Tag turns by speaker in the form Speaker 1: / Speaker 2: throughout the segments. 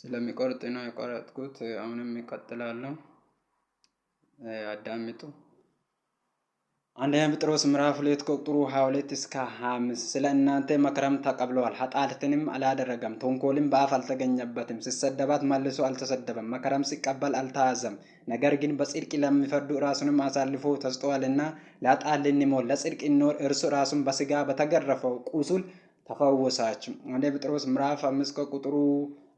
Speaker 1: ስለሚቆርጥ ነው የቆረጥኩት። አሁንም ይቀጥላለሁ። አዳምጡ። አንደኛ ጴጥሮስ ምዕራፍ 2 ቁጥር 22 እስከ 25 ስለ እናንተ መከራም ተቀብለዋል፣ ኃጢአትንም አላደረገም፣ ተንኮልም በአፍ አልተገኘበትም፣ ሲሰደባት መልሶ አልተሰደበም፣ መከራም ሲቀበል አልተያዘም። ነገር ግን በጽድቅ ለሚፈርዱ ራሱንም አሳልፎ ተሰጥቷልና ለኃጢአት ልንሞት ለጽድቅ እንኖር እርሱ ራሱን በሥጋ በተገረፈው ቁስል ተፈወሳችሁ። አንደኛ ጴጥሮስ ምዕራፍ 5 ቁጥር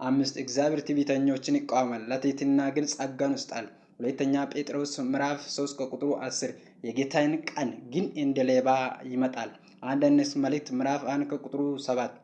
Speaker 1: 5 እግዚአብሔር ትዕቢተኞችን ይቃወማል፣ ለትሕትና ግን ጸጋን ይሰጣል። ሁለተኛ ጴጥሮስ ምዕራፍ 3 ቁጥር 10 የጌታን ቀን ግን እንደ ሌባ ይመጣል። አንደኛ መልእክት ምዕራፍ 1 ቁጥር 7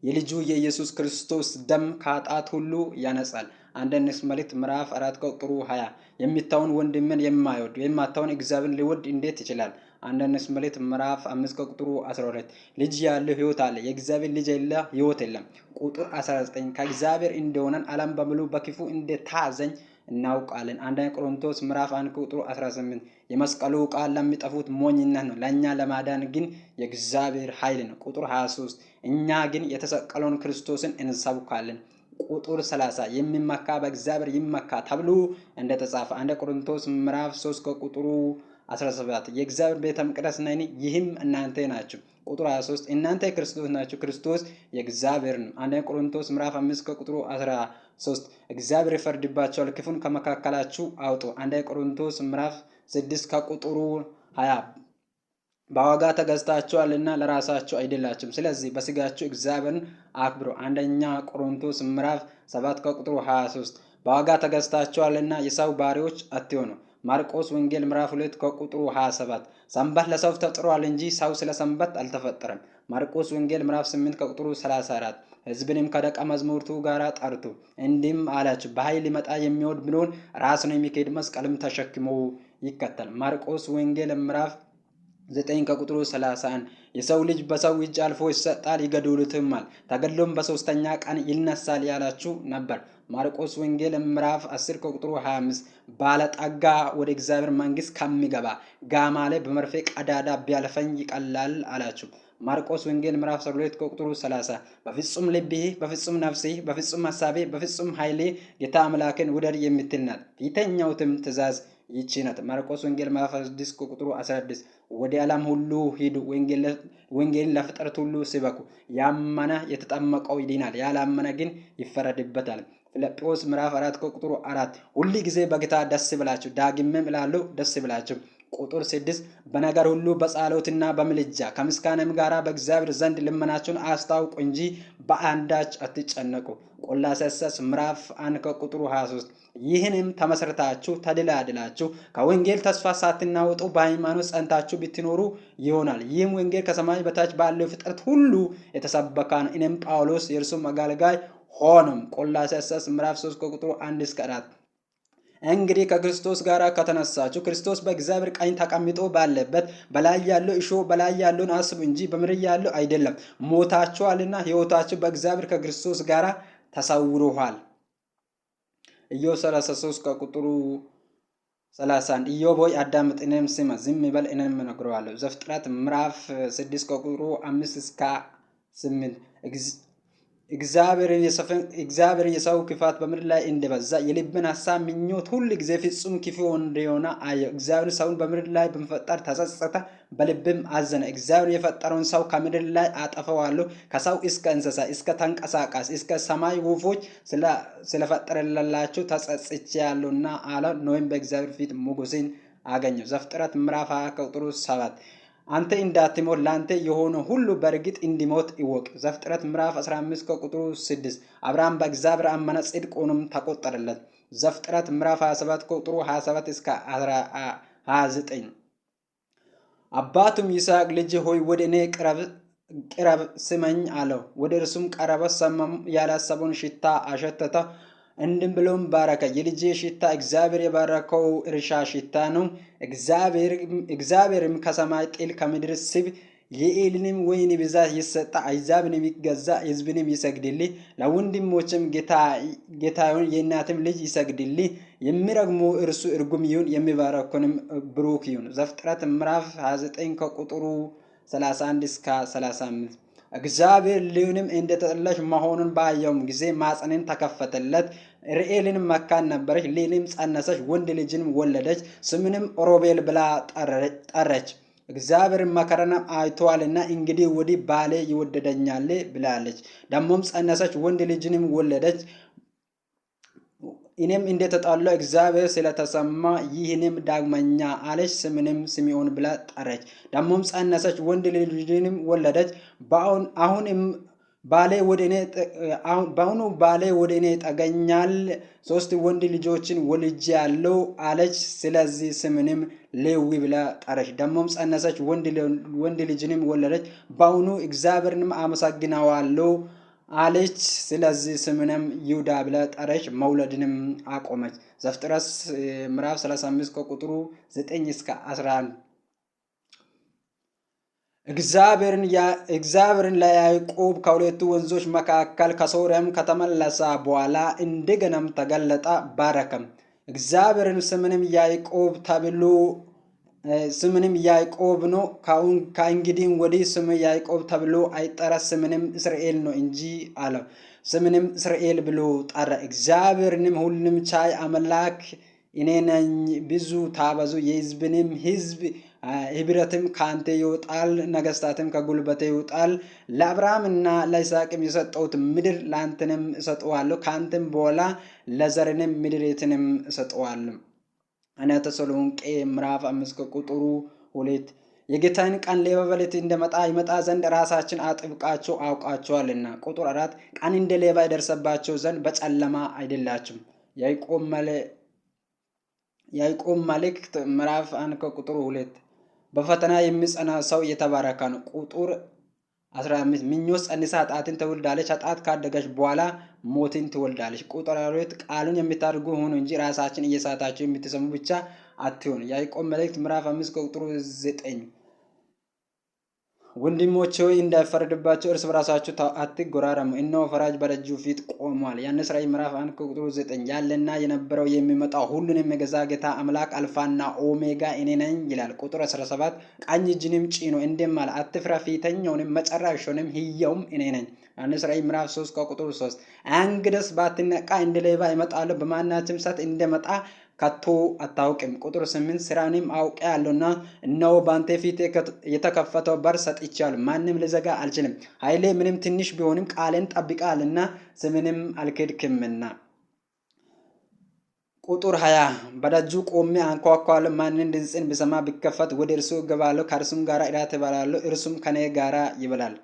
Speaker 1: የልጁ የኢየሱስ ክርስቶስ ደም ከኃጢአት ሁሉ ያነጻል። አንደኛ መልእክት ምዕራፍ 4 ቁጥር 20 የሚታውን ወንድምን የማይወድ የማታውን እግዚአብሔርን ሊወድ እንዴት ይችላል? አንደኛ መልእክት ምዕራፍ 5 ቁጥር 12 ልጅ ያለው ሕይወት አለ፣ የእግዚአብሔር ልጅ የሌለ ሕይወት የለም። ቁጥር 19 ከእግዚአብሔር እንደሆነን ዓለም በሙሉ በክፉ እንደታዘኝ እናውቃለን። አንደኛ ቆሮንቶስ ምዕራፍ 1 ቁጥር 18 የመስቀሉ ቃል ለሚጠፉት ሞኝነት ነው፣ ለእኛ ለማዳን ግን የእግዚአብሔር ኃይል ነው። ቁጥር 23 እኛ ግን የተሰቀለውን ክርስቶስን እንሰብካለን። ቁጥር 30 የሚመካ በእግዚአብሔር ይመካ ተብሎ እንደተጻፈ። አንደኛ ቆሮንቶስ ምዕራፍ 3 ቁጥር 17 የእግዚአብሔር ቤተ መቅደስ ነኝ፣ ይህም እናንተ ናችሁ። ቁጥር 23 እናንተ ክርስቶስ ናችሁ፣ ክርስቶስ የእግዚአብሔር ነው። አንደኛ ቆሮንቶስ ምዕራፍ 5 ቁጥር 13 እግዚአብሔር ይፈርድባቸዋል፣ ክፉን ከመካከላችሁ አውጡ። አንደኛ ቆሮንቶስ ምዕራፍ 6 ከቁጥር 20 በዋጋ ተገዝታችኋልና ለራሳችሁ አይደላችሁም፣ ስለዚህ በሥጋችሁ እግዚአብሔርን አክብሩ። አንደኛ ቆሮንቶስ ምዕራፍ 7 ከቁጥር 23 በዋጋ ተገዝታችኋልና የሰው ባሪያዎች አትሆኑ። ማርቆስ ወንጌል ምዕራፍ 2 ከቁጥር 27 ሰንበት ለሰው ተፈጥሯል እንጂ ሰው ስለ ሰንበት አልተፈጠረም። ማርቆስ ወንጌል ምዕራፍ 8 ከቁጥር 34 ሕዝብንም ከደቀ መዛሙርቱ ጋር ጠርቶ እንዲህም አላቸው፣ በኃይል ሊመጣ የሚወድ ቢኖር ራሱን የሚክድ መስቀልም ተሸክሞ ይከተል። ማርቆስ ወንጌል ምዕራፍ 9 ከቁጥር 31 የሰው ልጅ በሰው እጅ አልፎ ይሰጣል፣ ይገድሉትማል፣ ተገድሎም በሶስተኛ ቀን ይነሳል ያላችሁ ነበር። ማርቆስ ወንጌል ምዕራፍ 10 ከቁጥር 25 ባለጠጋ ወደ እግዚአብሔር መንግሥት ከሚገባ ጋማሌ በመርፌ ቀዳዳ ቢያልፈኝ ይቀላል አላችሁ። ማርቆስ ወንጌል ምዕራፍ 12 ከቁጥር 30 በፍጹም ልብህ፣ በፍጹም ነፍስህ፣ በፍጹም ሐሳቤ፣ በፍጹም ኃይሌ ጌታ አምላክን ውደድ የምትል ናት። ፊተኛውም ትእዛዝ ይህች ናት። ማርቆስ ወንጌል ምዕራፍ 6 ቁጥር 16 ወደ ዓለም ሁሉ ሂዱ፣ ወንጌልን ለፍጥረት ሁሉ ስበኩ። ያመነ የተጠመቀው ይድናል፣ ያላመነ ግን ይፈረድበታል። ፊልጵስዩስ ምዕራፍ 4 ቁጥር 4 ሁል ጊዜ በጌታ ደስ ይበላችሁ፣ ዳግምም እላለሁ ደስ ይበላችሁ። ቁጥር 6 በነገር ሁሉ በጸሎትና በምልጃ ከምስጋናም ጋር በእግዚአብሔር ዘንድ ልመናችሁን አስታውቁ እንጂ በአንዳች አትጨነቁ። ቆላስይስ ምዕራፍ 1 ቁጥር 23 ይህንም ተመሰርታችሁ ተደላድላችሁ ከወንጌል ተስፋ ሳትናወጡ በሃይማኖት ጸንታችሁ ብትኖሩ ይሆናል። ይህም ወንጌል ከሰማይ በታች ባለው ፍጥረት ሁሉ የተሰበከ ነው። እኔም ጳውሎስ የእርሱም አገልጋይ ሆኖም። ቆላስይስ ምዕራፍ 3 ቁጥር 1 እስከ 4 እንግዲህ ከክርስቶስ ጋር ከተነሳችሁ ክርስቶስ በእግዚአብሔር ቀኝ ተቀምጦ ባለበት በላይ ያለው እሾህ በላይ ያለውን አስቡ እንጂ በምድር ያለው አይደለም። ሞታችኋልና ሕይወታችሁ በእግዚአብሔር ከክርስቶስ ጋር ተሰውሮሃል። ኢዮብ 33 ከቁጥር 31 ኢዮብ ሆይ አዳምጥ፣ እኔም ስማ፣ ዝም በል እኔም እነግርሃለሁ። ዘፍጥረት ምዕራፍ 6 ከቁጥር 5 እስከ 8 እግዚአብሔር የሰው ክፋት በምድር ላይ እንደበዛ የልብን ሐሳብ ምኞት ሁል ጊዜ ፍጹም ክፉ እንደሆነ አየው። እግዚአብሔር ሰውን በምድር ላይ በመፍጠር ተጸጸተ፣ በልብም አዘነ። እግዚአብሔር የፈጠረውን ሰው ከምድር ላይ አጠፋዋለሁ፣ ከሰው እስከ እንስሳ እስከ ተንቀሳቃሽ እስከ ሰማይ ወፎች ስለፈጠረላቸው ተጸጽቼአለሁና አለ። ኖኅም በእግዚአብሔር ፊት ሞገስን አገኘው። ዘፍጥረት ምዕራፍ 20 ቁጥር 7 አንተ እንዳትሞት ለአንተ የሆነ ሁሉ በእርግጥ እንዲሞት ይወቅ። ዘፍጥረት ምዕራፍ 15 ቁጥር 6 አብርሃም በእግዚአብሔር አመነ፣ ጽድቅ ሆኖም ተቆጠረለት። ዘፍጥረት ምዕራፍ 27 ቁጥር 27 እስከ 29 አባቱም ይስሐቅ ልጅ ሆይ ወደ እኔ ቅረብ ስመኝ አለው። ወደ እርሱም ቀረበ፣ ሰማም፣ ያላሰበውን ሽታ አሸተተ። እንዲህ ብሎም ባረከ። የልጄ ሽታ እግዚአብሔር የባረከው እርሻ ሽታ ነው። እግዚአብሔርም ከሰማይ ጥል ከምድር ስብ የኤልንም ወይን ብዛት ይሰጣ፣ አሕዛብንም ይገዛ፣ ሕዝብንም ይሰግድልህ፣ ለወንድሞችም ጌታውን የእናትም ልጅ ይሰግድልህ። የሚረግሙ እርሱ እርጉም ይሁን፣ የሚባረኩንም ብሩክ ይሁን። ዘፍጥረት ምዕራፍ 29 ከቁጥሩ 31 እስከ 35 እግዚአብሔር ሊዮንም እንደተጠላች መሆኑን ባየውም ጊዜ ማፀንን ተከፈተለት። ርኤልን መካን ነበረች፣ ሊንም ጸነሰች፣ ወንድ ልጅንም ወለደች፣ ስምንም ሮቤል ብላ ጠረች። እግዚአብሔር መከራን አይቷልና እንግዲህ ወዲህ ባሌ ይወደደኛል ብላለች። ደሞም ጸነሰች፣ ወንድ ልጅንም ወለደች። እኔም እንደተጣለው እግዚአብሔር ስለተሰማ ይህንም ዳግመኛ አለች፣ ስምንም ስምዖን ብላ ጠረች። ደሞም ጸነሰች፣ ወንድ ልጅንም ወለደች። አሁንም በአሁኑ ባሌ ወደ እኔ ጠገኛል፣ 3 ወንድ ልጆችን ወልጄአለሁ አለች። ስለዚህ ስምንም ሌዊ ብላ ጠረች። ደሞም ጸነሰች፣ ወንድ ልጅንም ወለደች። በአሁኑ እግዚአብሔርንም አመሰግነዋለሁ አለች። ስለዚህ ስምንም ይሁዳ ብላ ጠረች። መውለድንም አቆመች። ዘፍጥረት ምዕራፍ 35 ከቁጥሩ 9 እስከ 11። እግዚአብሔርን ለያዕቆብ ከሁለቱ ወንዞች መካከል ከሶርያም ከተመለሰ በኋላ እንደገናም ተገለጠ፣ ባረከም። እግዚአብሔርን ስምንም ያዕቆብ ነው፣ ከእንግዲህ ወዲህ ስም ያዕቆብ ተብሎ አይጠራ፣ ስምንም እስራኤል ነው እንጂ አለው። ስምንም እስራኤል ብሎ ጠራ። እግዚአብሔርንም ሁሉንም ቻይ አምላክ እኔ ነኝ፣ ብዙ ታበዙ፣ የሕዝብንም ሕዝብ ህብረትም ከአንተ ይወጣል፣ ነገስታትም ከጉልበቴ ይወጣል። ለአብርሃምና ለይስሐቅም የሰጠሁት ምድር ለአንተንም እሰጠዋለሁ፣ ከአንተም በኋላ ለዘርንም ምድሪቱንም እሰጠዋለሁ። አንደኛ ተሰሎንቄ ምዕራፍ 5 ከቁጥሩ 2። የጌታን ቀን ሌባ በሌሊት ይመጣ ዘንድ ራሳችን አጥብቃችሁ አውቃችኋልና። ቁጥር 4 ቀን እንደ ሌባ ይደርስባቸው ዘንድ በጨለማ አይደላችሁም። ያዕቆብ መልእክት ምዕራፍ 1 ከቁጥሩ 2። በፈተና የሚጸና ሰው የተባረከ ነው። ቁጥር 15 ምኞት ጸንሳ ኃጢአትን ትወልዳለች፣ ኃጢአት ካደገች በኋላ ሞትን ትወልዳለች። ቁጥር 2 ቃሉን የምታደርጉ ሁኑ እንጂ ራሳችን እየሳታችሁ የምትሰሙ ብቻ አትሁኑ። ያዕቆብ መልእክት ምዕራፍ 5 ከቁጥሩ 9። ወንድሞቼ ሆይ እንዳይፈረድባችሁ እርስ በራሳችሁ አትጎራረሙ፣ እነሆ ፈራጅ በደጁ ፊት ቆሟል። ዮሐንስ ራዕይ ምዕራፍ 1 ከቁጥሩ 9። ያለና የነበረው የሚመጣው ሁሉንም የገዛ ጌታ አምላክ አልፋና ኦሜጋ እኔ ነኝ ይላል። ቁጥር 17 ቀኝ እጅንም ጭኖ እንደማለ አትፍራ፣ ፊተኛውንም መጨረሻውንም ሕያውም እኔ ነኝ። ዮሐንስ ራዕይ ምዕራፍ 3 ከቁጥሩ 3። እንግዲያስ ባትነቃ እንደ ሌባ እመጣለሁ፣ በማናቸውም ሰዓት እንደመጣ ከቶ አታውቅም። ቁጥር 8 ስራንም አውቄአለሁና እነሆ በአንተ ፊት የተከፈተው በር ሰጥቼአለሁ፣ ማንም ሊዘጋ አልችልም። ኃይሌ ምንም ትንሽ ቢሆንም ቃሌን ጠብቀሃልና ስምንም አልክድክምና። ቁጥር 20 በደጁ ቆሜ አንኳኳለሁ፣ ማንም ድምፄን ቢሰማ ቢከፈት ወደ እርሱ እገባለሁ፣ ከእርሱም ጋር እራት እበላለሁ፣ እርሱም ከኔ ጋር ይበላል።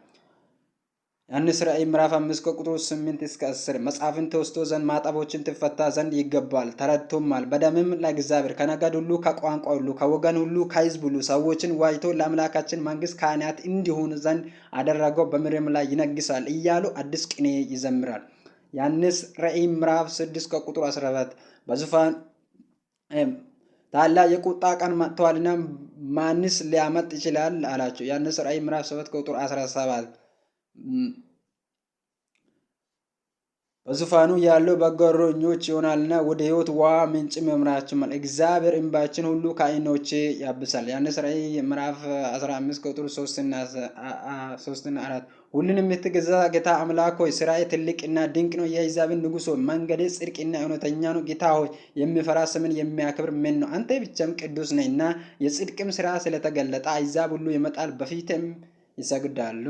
Speaker 1: ዮሐንስ ራዕይ ምዕራፍ 5 ከቁጥር 8 እስከ 10። መጽሐፍን ተወስቶ ዘንድ ማዕተቦችን ትፈታ ዘንድ ይገባል፣ ተረድቶማል። በደምም ለእግዚአብሔር ከነገድ ሁሉ ከቋንቋ ሁሉ ከወገን ሁሉ ከሕዝብ ሁሉ ሰዎችን ዋጅቶ ለአምላካችን መንግስት ካህናት እንዲሆኑ ዘንድ አደረገው፣ በምድርም ላይ ይነግሳል እያሉ አዲስ ቅኔ ይዘምራል። ዮሐንስ ራዕይ ምዕራፍ 6 ከቁጥር 14 በዙፋን ታላቅ የቁጣ ቀን መጥቷልና ማንስ ሊያመጥ ይችላል አላቸው። ዮሐንስ ራዕይ ምዕራፍ 7 ከቁጥር 17 በዙፋኑ ያለው በጎ እረኞች ይሆናልና ወደ ሕይወት ውሃ ምንጭም ይመራቸዋል። እግዚአብሔር እንባችን ሁሉ ከዓይኖቼ ያብሳል። ዮሐንስ ራዕይ ምዕራፍ 15 ቁጥር 3 እና 4። ሁሉንም የምትገዛ ጌታ አምላክ ሆይ ሥራዬ ትልቅና ድንቅ ነው። የአሕዛብን ንጉሥ ሆይ መንገዴ ጽድቅና እውነተኛ ነው። ጌታ ሆይ የሚፈራ ስምን የሚያከብር ምን ነው? አንተ ብቻም ቅዱስ ነህና። የጽድቅም ሥራ ስለተገለጠ አሕዛብ ሁሉ ይመጣል፣ በፊትም ይሰግዳሉ።